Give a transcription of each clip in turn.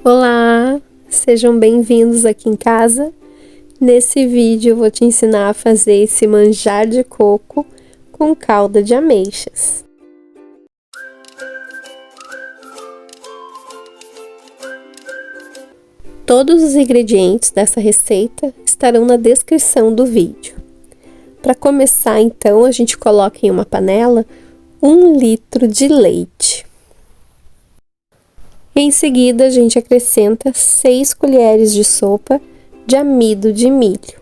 Olá, sejam bem-vindos aqui em casa. Nesse vídeo eu vou te ensinar a fazer esse manjar de coco com calda de ameixas. Todos os ingredientes dessa receita estarão na descrição do vídeo. Para começar, então, a gente coloca em uma panela 1 litro de leite. Em seguida, a gente acrescenta 6 colheres de sopa de amido de milho.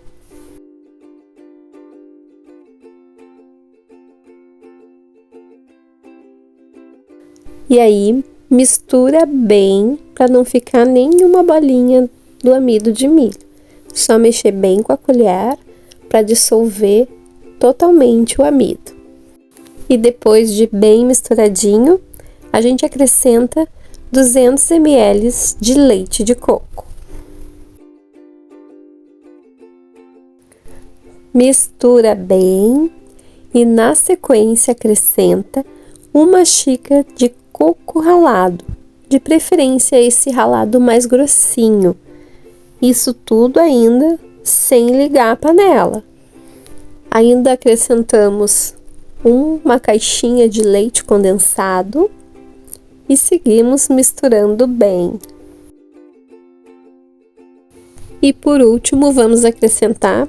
E aí, mistura bem para não ficar nenhuma bolinha do amido de milho. Só mexer bem com a colher para dissolver totalmente o amido. E depois de bem misturadinho, a gente acrescenta 200 ml de leite de coco. Mistura bem e na sequência acrescenta 1 xícara de coco ralado, de preferência esse ralado mais grossinho. Isso tudo ainda sem ligar a panela. Ainda acrescentamos uma caixinha de leite condensado e seguimos misturando bem. E por último, vamos acrescentar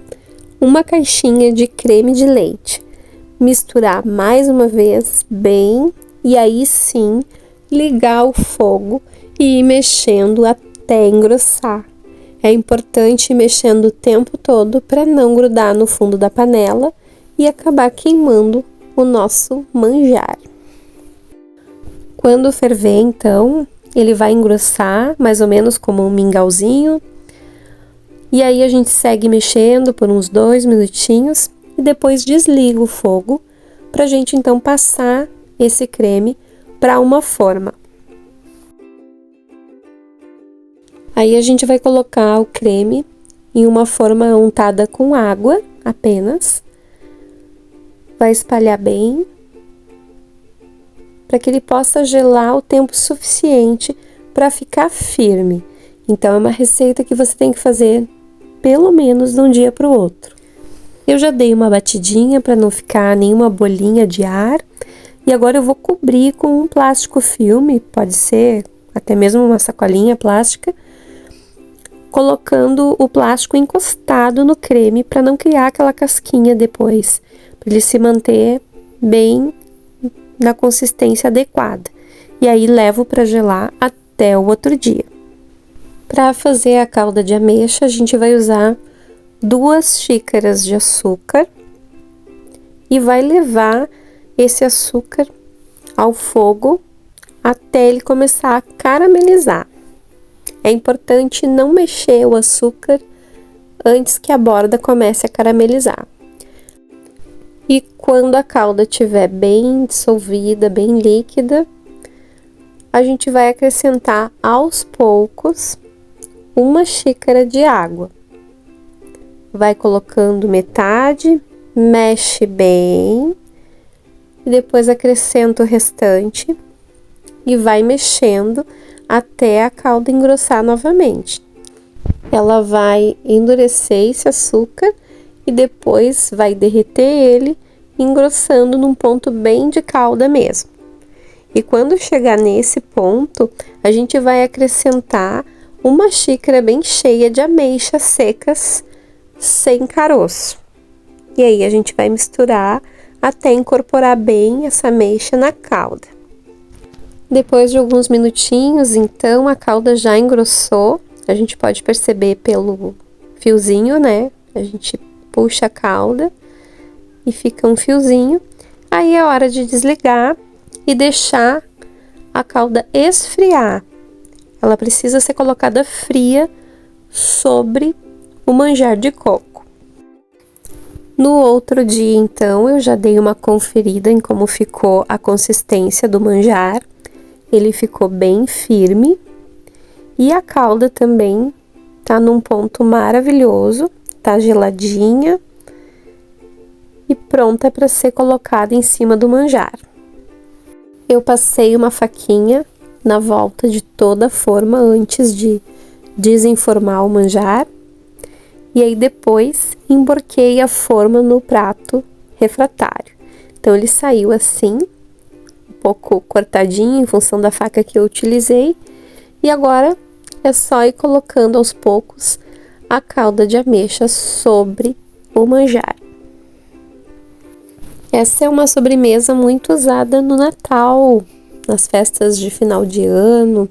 1 caixinha de creme de leite. Misturar mais uma vez bem e aí sim ligar o fogo e ir mexendo até engrossar. É importante ir mexendo o tempo todo para não grudar no fundo da panela e acabar queimando o nosso manjar. Quando ferver, então, ele vai engrossar, mais ou menos como um mingauzinho. E aí a gente segue mexendo por uns 2 minutinhos e depois desliga o fogo para a gente então passar esse creme para uma forma. Aí a gente vai colocar o creme em uma forma untada com água apenas. Vai espalhar bem, para que ele possa gelar o tempo suficiente para ficar firme. Então, é uma receita que você tem que fazer pelo menos de um dia para o outro. Eu já dei uma batidinha para não ficar nenhuma bolinha de ar. E agora eu vou cobrir com um plástico filme, pode ser até mesmo uma sacolinha plástica, colocando o plástico encostado no creme para não criar aquela casquinha depois, para ele se manter bem na consistência adequada. E aí levo para gelar até o outro dia. Para fazer a calda de ameixa, a gente vai usar 2 xícaras de açúcar e vai levar esse açúcar ao fogo até ele começar a caramelizar. É importante não mexer o açúcar antes que a borda comece a caramelizar. E quando a calda estiver bem dissolvida, bem líquida, a gente vai acrescentar aos poucos 1 xícara de água. Vai colocando metade, mexe bem, e depois acrescenta o restante e vai mexendo até a calda engrossar novamente. Ela vai endurecer esse açúcar e depois vai derreter ele, engrossando num ponto bem de calda mesmo. E quando chegar nesse ponto, a gente vai acrescentar 1 xícara bem cheia de ameixas secas, sem caroço. E aí a gente vai misturar até incorporar bem essa ameixa na calda. Depois de alguns minutinhos, então, a calda já engrossou. A gente pode perceber pelo fiozinho, né? A gente puxa a calda e fica um fiozinho. Aí é hora de desligar e deixar a calda esfriar. Ela precisa ser colocada fria sobre o manjar de coco. No outro dia, então, eu já dei uma conferida em como ficou a consistência do manjar. Ele ficou bem firme e a calda também tá num ponto maravilhoso, tá geladinha e pronta para ser colocada em cima do manjar. Eu passei uma faquinha na volta de toda a forma antes de desenformar o manjar. E aí depois emborquei a forma no prato refratário. Então ele saiu assim, um pouco cortadinho em função da faca que eu utilizei. E agora é só ir colocando aos poucos a calda de ameixa sobre o manjar. Essa é uma sobremesa muito usada no Natal, nas festas de final de ano.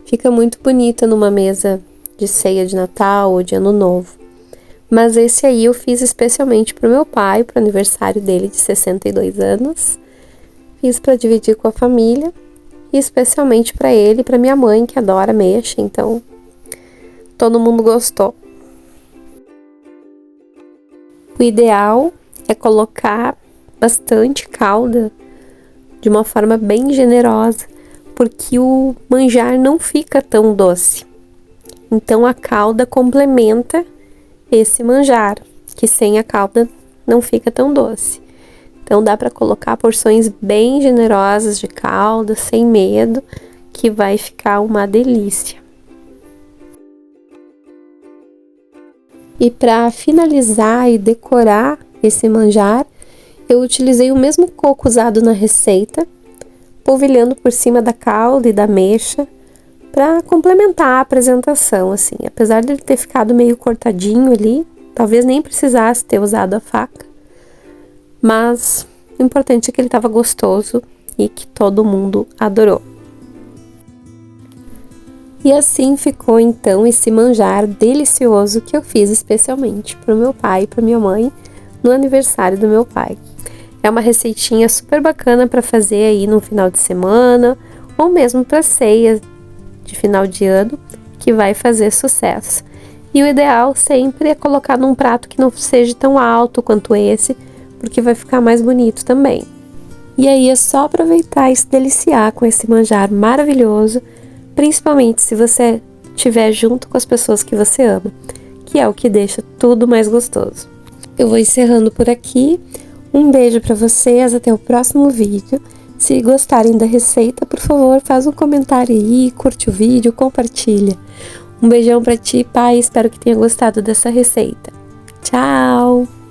Fica muito bonita numa mesa de ceia de Natal ou de Ano Novo. Mas esse aí eu fiz especialmente para o meu pai, para o aniversário dele de 62 anos. Fiz para dividir com a família e especialmente para ele e para minha mãe, que adora ameixa, então todo mundo gostou. O ideal é colocar bastante calda de uma forma bem generosa, porque o manjar não fica tão doce. Então a calda complementa esse manjar, que sem a calda não fica tão doce. Então dá para colocar porções bem generosas de calda, sem medo, que vai ficar uma delícia. E para finalizar e decorar esse manjar, eu utilizei o mesmo coco usado na receita, polvilhando por cima da calda e da ameixa, para complementar a apresentação, assim. Apesar de ele ter ficado meio cortadinho ali, talvez nem precisasse ter usado a faca, mas o importante é que ele estava gostoso e que todo mundo adorou. E assim ficou então esse manjar delicioso que eu fiz especialmente para o meu pai e para minha mãe no aniversário do meu pai. É uma receitinha super bacana para fazer aí no final de semana ou mesmo para ceia de final de ano, que vai fazer sucesso. E o ideal sempre é colocar num prato que não seja tão alto quanto esse, porque vai ficar mais bonito também. E aí é só aproveitar e se deliciar com esse manjar maravilhoso, principalmente se você estiver junto com as pessoas que você ama, que é o que deixa tudo mais gostoso. Eu vou encerrando por aqui. Um beijo para vocês, até o próximo vídeo. Se gostarem da receita, por favor, faz um comentário aí, curte o vídeo, compartilha. Um beijão para ti, pai, espero que tenha gostado dessa receita. Tchau!